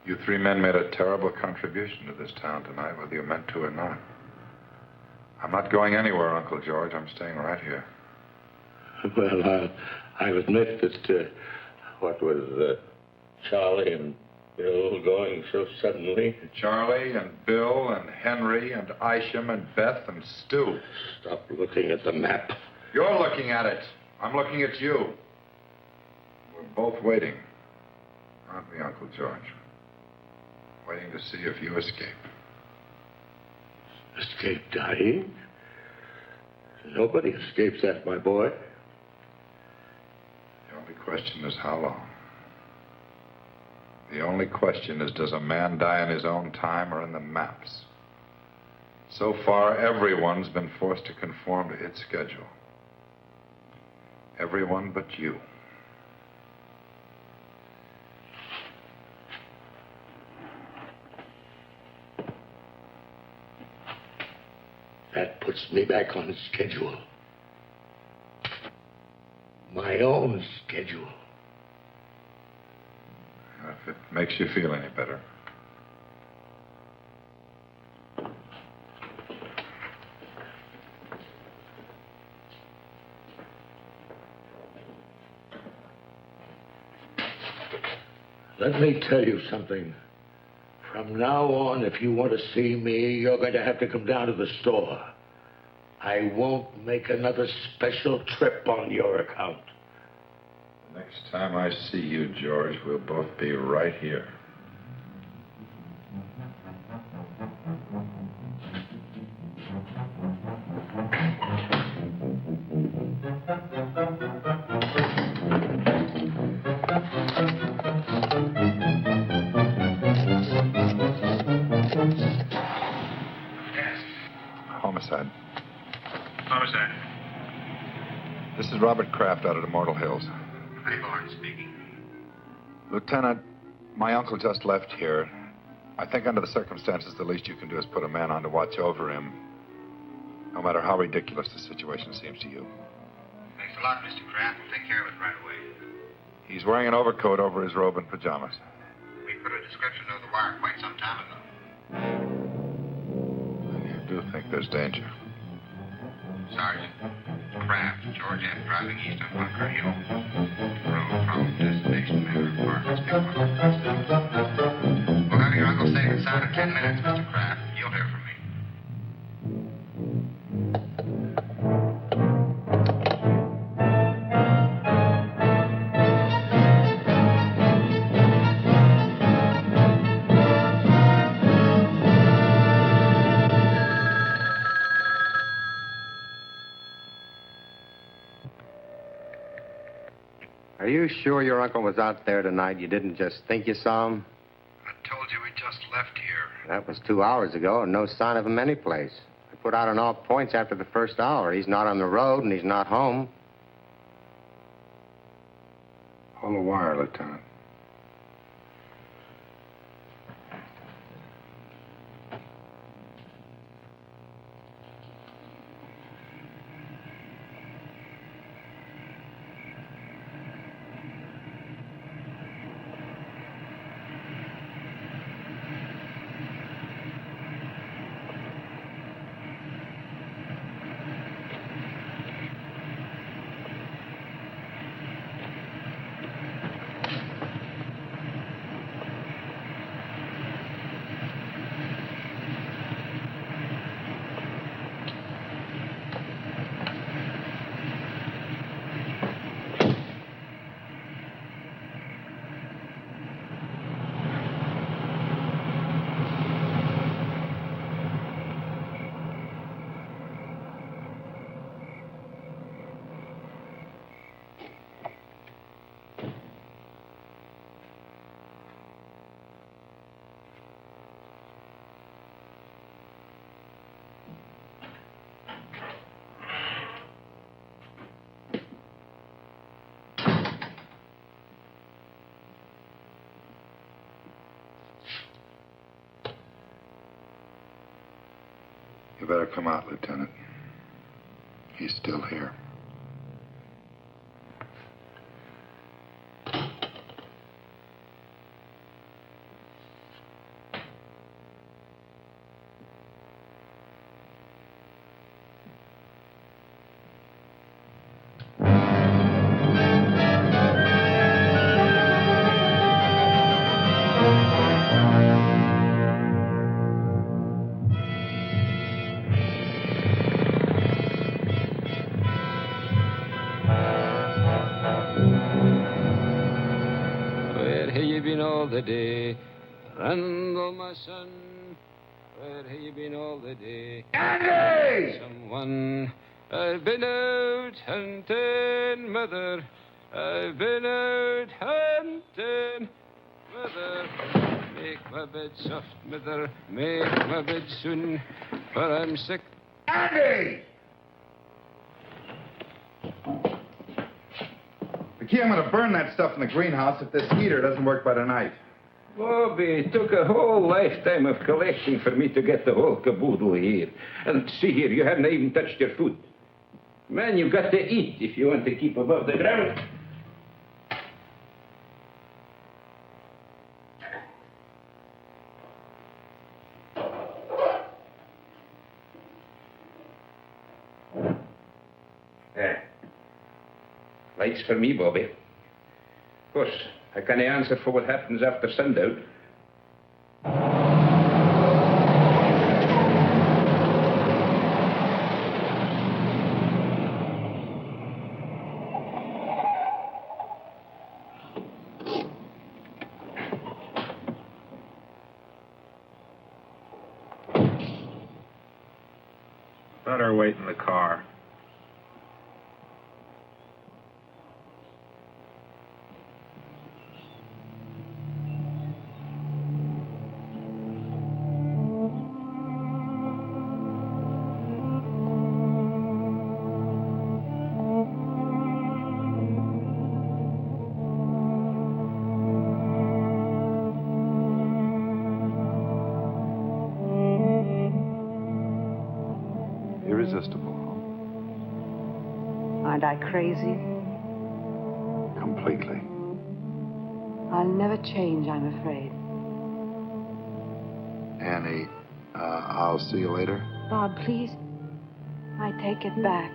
You three men made a terrible contribution to this town tonight, whether you meant to or not. I'm not going anywhere, Uncle George. I'm staying right here. Well, I'll admit that, what was Charlie and Bill going so suddenly? Charlie and Bill and Henry and Isham and Beth and Stu. Stop looking at the map. You're looking at it. I'm looking at you. We're both waiting. Aren't we, Uncle George? Waiting to see if you escape. Escape dying? Nobody escapes that, my boy. The only question is how long. The only question is, does a man die in his own time or in the maps? So far, everyone's been forced to conform to its schedule. Everyone but you. That puts me back on schedule. My own schedule. If it makes you feel any better. Let me tell you something. From now on, if you want to see me, you're going to have to come down to the store. I won't make another special trip on your account. Next time I see you, George, we'll both be right here. Homicide. Homicide. This is Robert Kraft out at Immortal Hills. Hi, Barnes speaking. Lieutenant, my uncle just left here. I think under the circumstances, the least you can do is put a man on to watch over him, no matter how ridiculous the situation seems to you. Thanks a lot, Mr. Kraft. We'll take care of it right away. He's wearing an overcoat over his robe and pajamas. We put a description of the wire quite some time ago. I do think there's danger. Sergeant, Kraft, George F. driving east on Bunker Hill. Road from destination Manor Apartments, Big We'll have your uncle safe and sound in 10 minutes, Mr. Kraft. You'll hear from me. Are you sure your uncle was out there tonight? You didn't just think you saw him? I told you he just left here. That was 2 hours ago, and no sign of him anyplace. I put out on all points after the first hour. He's not on the road, and he's not home. Pull the wire, Lieutenant. You better come out, Lieutenant. He's still here. All the day, Randall, my son, where have you been all the day? Andy! Someone, I've been out hunting, mother. I've been out hunting, mother. Make my bed soft, mother. Make my bed soon, for I'm sick. Andy! Key, I'm going to burn that stuff in the greenhouse if this heater doesn't work by tonight. Bobby, it took a whole lifetime of collecting for me to get the whole caboodle here. And see here, you haven't even touched your food. Man, you've got to eat if you want to keep above the ground. Lights for me, Bobby. Of course, I can't answer for what happens after sundown. Better wait in the car. Irresistible. Aren't I crazy? Completely. I'll never change, I'm afraid. Annie, I'll see you later. Bob, please. I take it back.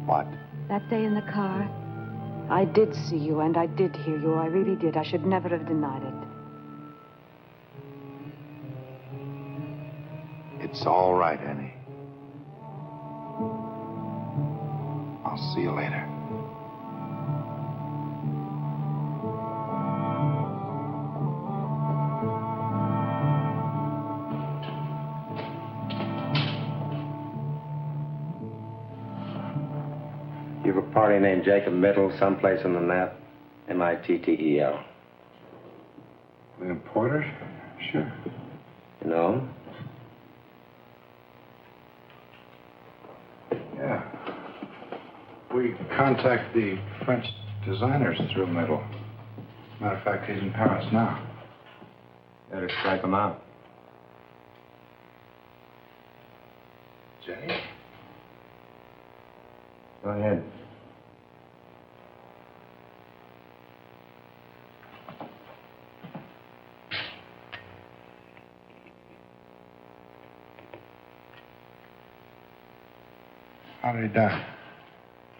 What? That day in the car, I did see you and I did hear you. I really did. I should never have denied it. It's all right, Annie. I'll see you later. You've a party named Jacob Mittel someplace on the map? M-I-T-T-E-L. William Porter? Sure. You know him? Yeah. We contact the French designers through Mittel. Matter of fact, he's in Paris now. Better strike him out. Jenny? Go ahead. How did he die?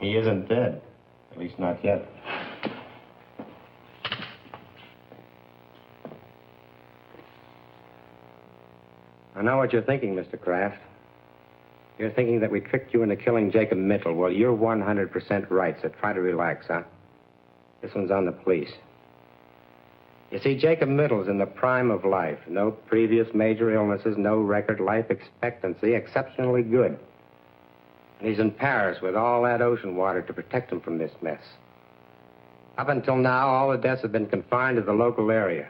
He isn't dead. At least not yet. I know what you're thinking, Mr. Kraft. You're thinking that we tricked you into killing Jacob Mittel. Well, you're 100% right, so try to relax, huh? This one's on the police. You see, Jacob Mittel's in the prime of life. No previous major illnesses, no record life expectancy, exceptionally good. And he's in Paris with all that ocean water to protect him from this mess. Up until now, all the deaths have been confined to the local area.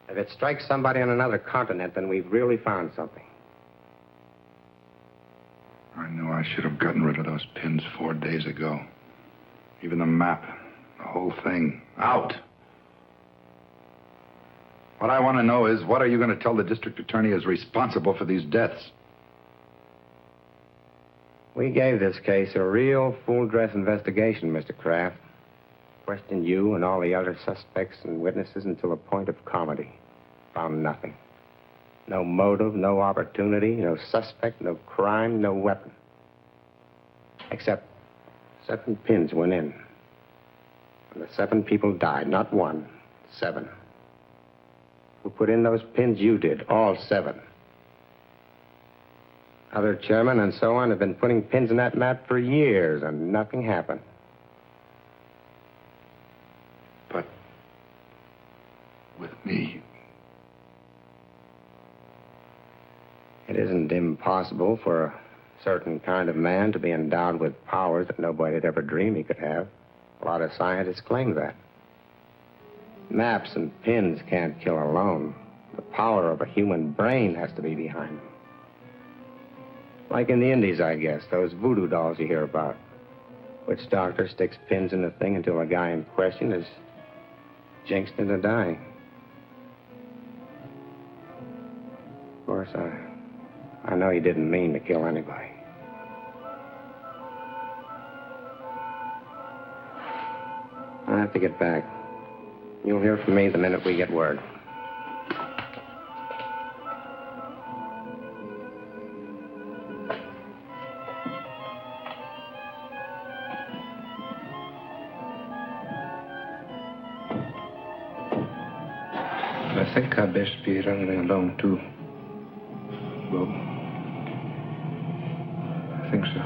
If it strikes somebody on another continent, then we've really found something. I knew I should have gotten rid of those pins 4 days ago. Even the map, the whole thing, out. What I want to know is, what are you going to tell the district attorney is responsible for these deaths? We gave this case a real full-dress investigation, Mr. Kraft. Questioned you and all the other suspects and witnesses until the point of comedy. Found nothing. No motive, no opportunity, no suspect, no crime, no weapon. Except 7 pins went in. And the 7 people died. Not 1, 7. Who put in those pins? You did. All 7. Other chairmen and so on have been putting pins in that map for years, and nothing happened. But with me, it isn't impossible for a certain kind of man to be endowed with powers that nobody had ever dreamed he could have. A lot of scientists claim that. Maps and pins can't kill alone. The power of a human brain has to be behind them. Like in the Indies, I guess, those voodoo dolls you hear about. Witch doctor sticks pins in the thing until the guy in question is jinxed into dying. Of course, I know he didn't mean to kill anybody. I have to get back. You'll hear from me the minute we get word. I think I'd best be running along, too. Bob. I think so.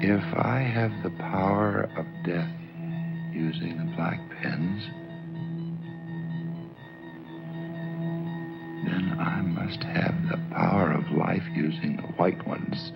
If I have the power of death using the black pens, then I must have the power of life using the white ones.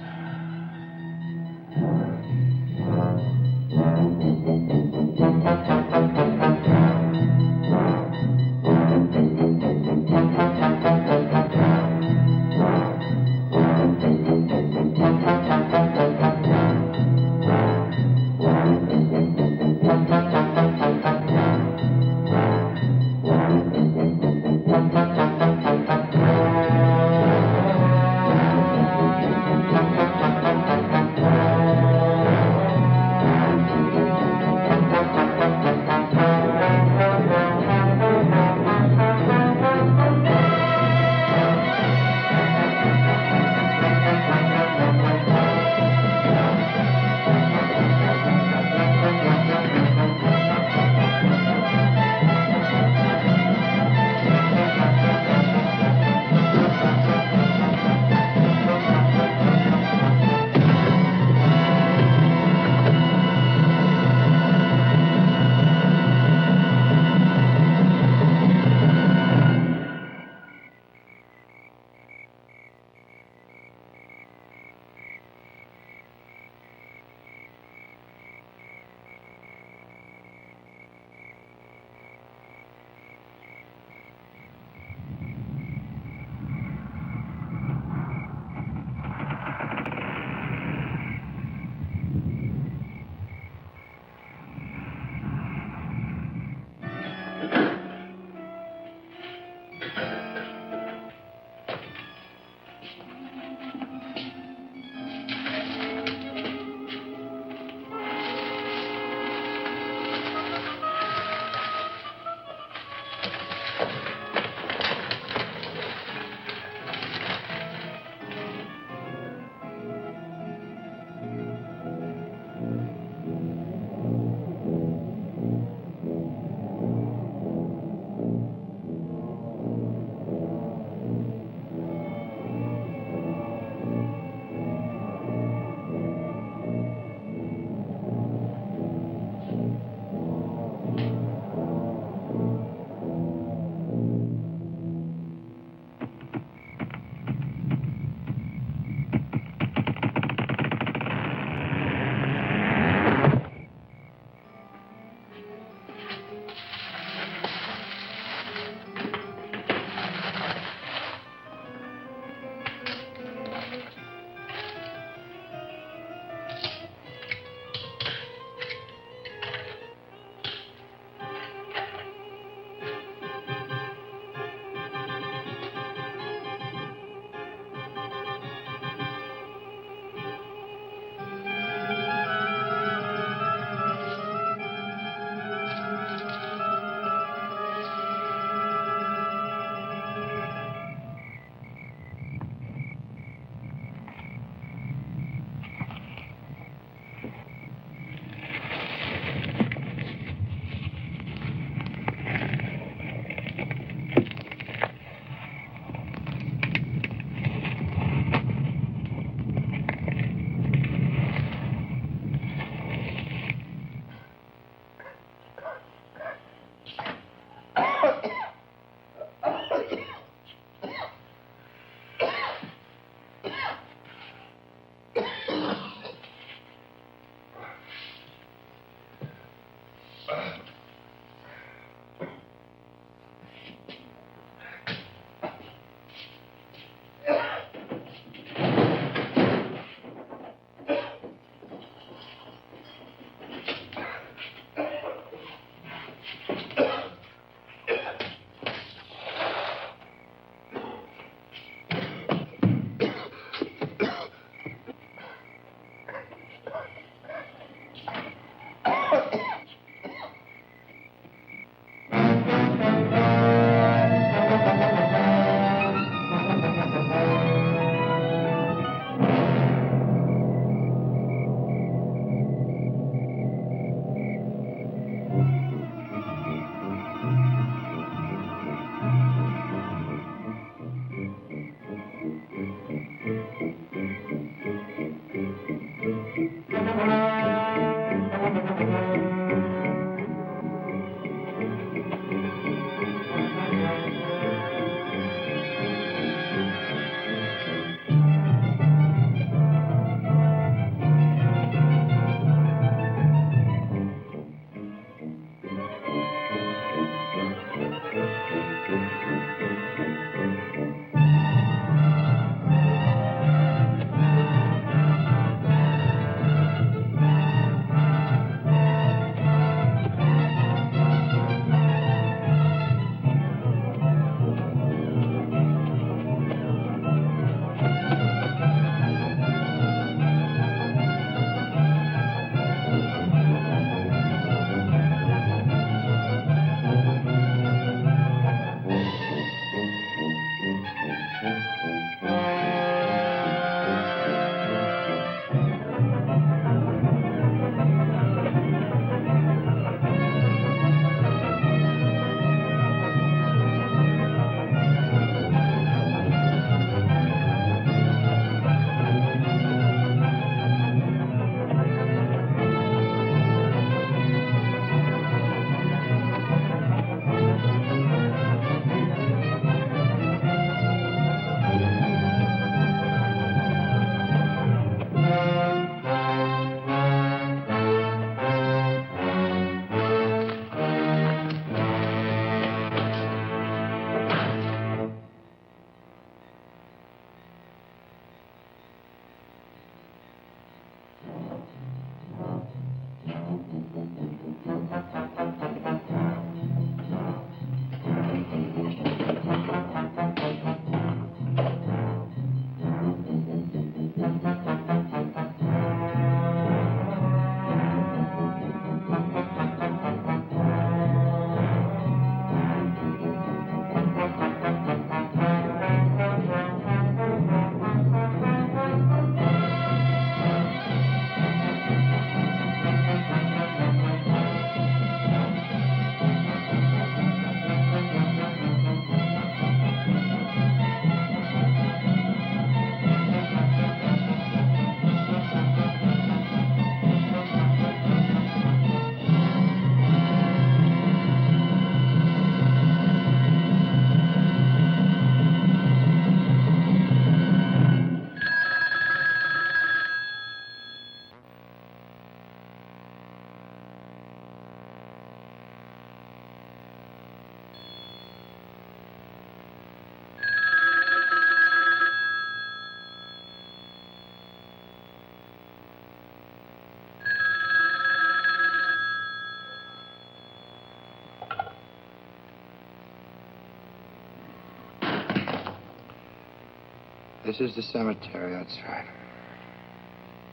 This is the cemetery, that's right.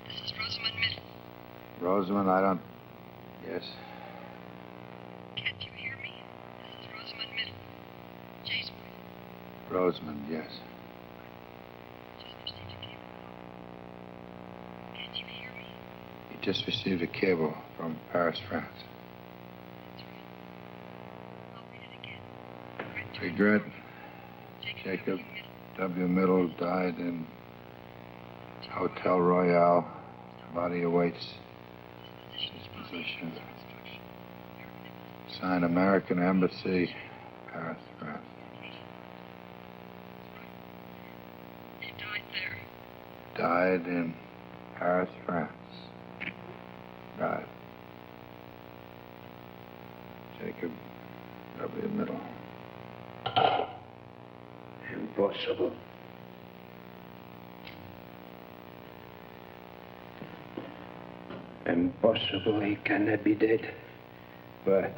This is Rosamund Middle. Rosamund, I don't... Yes. Can't you hear me? This is Rosamund Middle. Jaysbury. Rosamund, yes. Just received a cable. Can't you hear me? You just received a cable from Paris, France. That's right. I'll read it again. Regret, Jacob W. Middle died in Hotel Royale. Body awaits disposition. Signed American Embassy, Paris, France. He died there. Died in Paris, France. Died. Jacob W. Middle. Impossible. Impossible. He cannot be dead. But...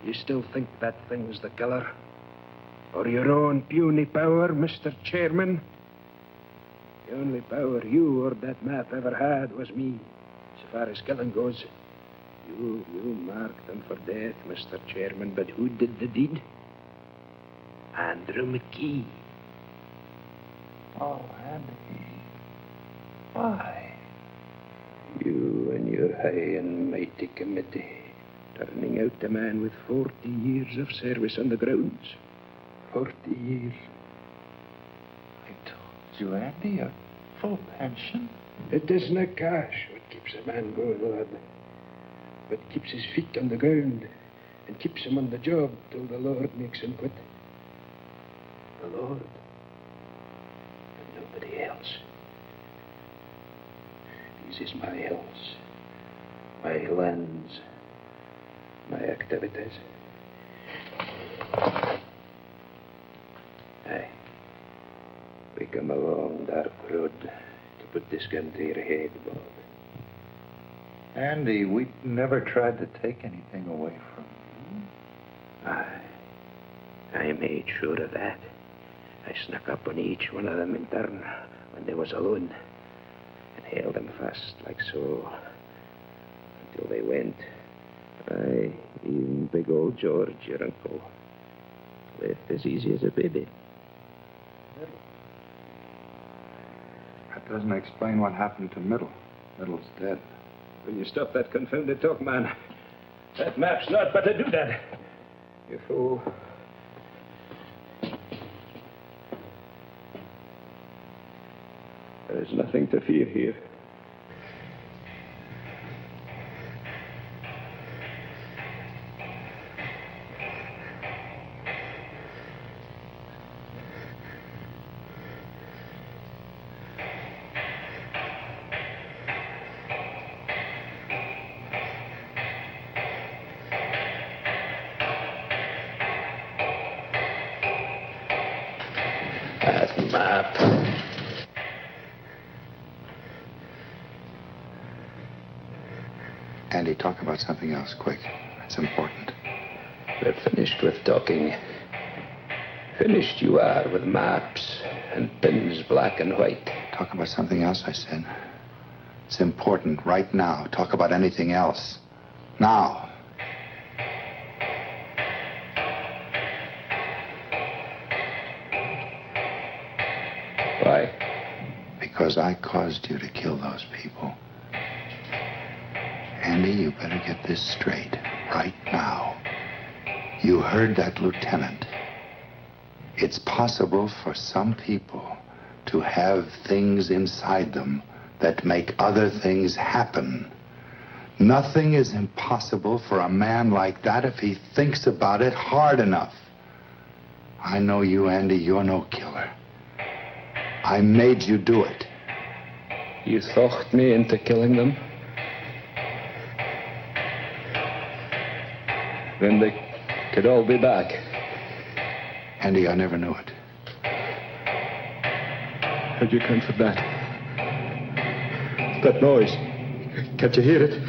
You still think that thing's the killer? Or your own puny power, Mr. Chairman? The only power you or that map ever had was me. So far as killing goes, you marked them for death, Mr. Chairman. But who did the deed? Andrew McKee. Oh, Andy. Why? You and your high and mighty committee, turning out a man with 40 years of service on the grounds. 40 years. I told you, Andy, a full pension. It isn't cash what keeps a man going, lad. What keeps his feet on the ground and keeps him on the job till the Lord makes him quit. The Lord. And nobody else. This is my house, my lands, my activities. Aye. We come a long, dark road to put this gun to your head, Bob. Andy, we never tried to take anything away from you. I made sure of that. I snuck up on each one of them in turn when they was alone and held them fast like so until they went. Aye, even big old George, your uncle, left as easy as a baby. That doesn't explain what happened to Middle. Middle's dead. Will you stop that confounded talk, man? That map's not but to do that. You fool. There is nothing to fear here. That map. Andy, talk about something else, quick. It's important. We're finished with talking. Finished you are with maps and pins black and white. Talk about something else, I said. It's important right now. Talk about anything else. Now. Why? Because I caused you to kill those people. Andy, you better get this straight right now. You heard that lieutenant. It's possible for some people to have things inside them that make other things happen. Nothing is impossible for a man like that if he thinks about it hard enough. I know you, Andy. You're no killer. I made you do it. You talked me into killing them? Then they could all be back. Andy, I never knew it. How'd you come for that? That noise. Can't you hear it?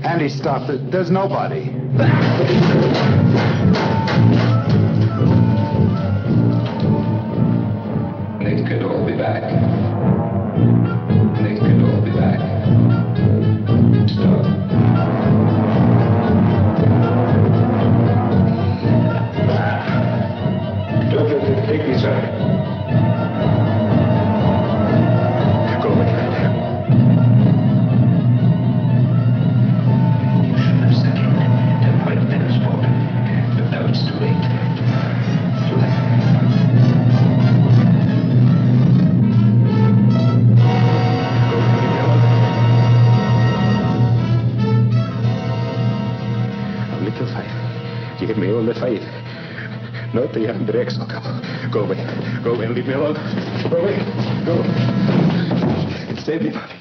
Andy, stop. There's nobody. They could all be back. They could all be back. Stop. Don't let it take me, sir. Go with that. You should have settled 5 minutes more. But now it's too late. No te Andrex. Go away. Go away and leave me alone. Go away. Go. Save me, Bobby.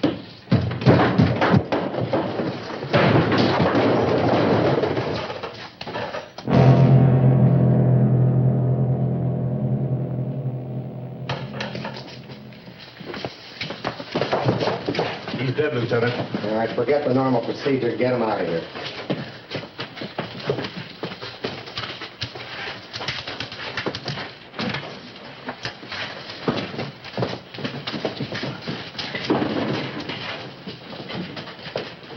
He's dead, Lieutenant. All right, forget the normal procedure. Get him out of here.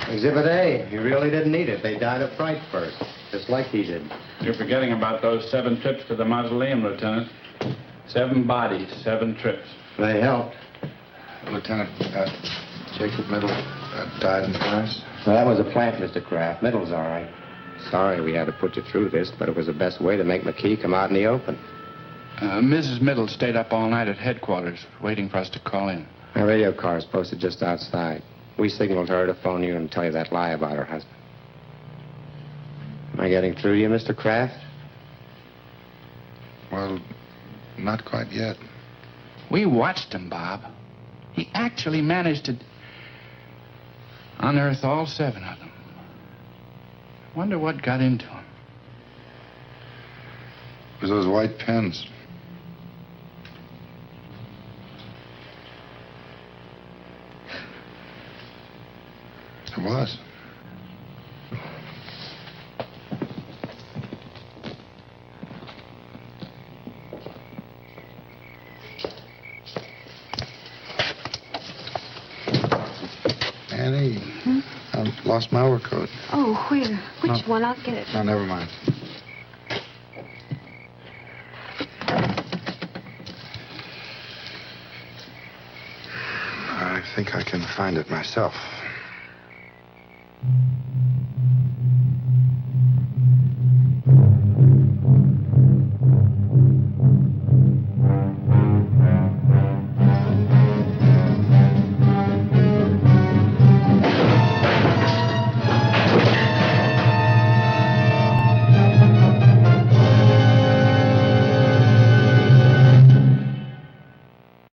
Exhibit A. He really didn't need it. They died of fright first, just like he did. You're forgetting about those 7 trips to the mausoleum, Lieutenant. 7 bodies, 7 trips. They helped. Lieutenant, Jacob Middle died in France. Well, that was a plant, Mr. Kraft. Middle's all right. Sorry we had to put you through this, but it was the best way to make McKee come out in the open. Mrs. Middle stayed up all night at headquarters, waiting for us to call in. My radio car is posted just outside. We signaled her to phone you and tell you that lie about her husband. Am I getting through to you, Mr. Kraft? Well, not quite yet. We watched him, Bob. He actually managed to unearth all 7 of them. Wonder what got into him. It was those white pens. It was. Annie, I've lost my overcoat. Oh, where? Which one? I'll get it. No, never mind. I think I can find it myself.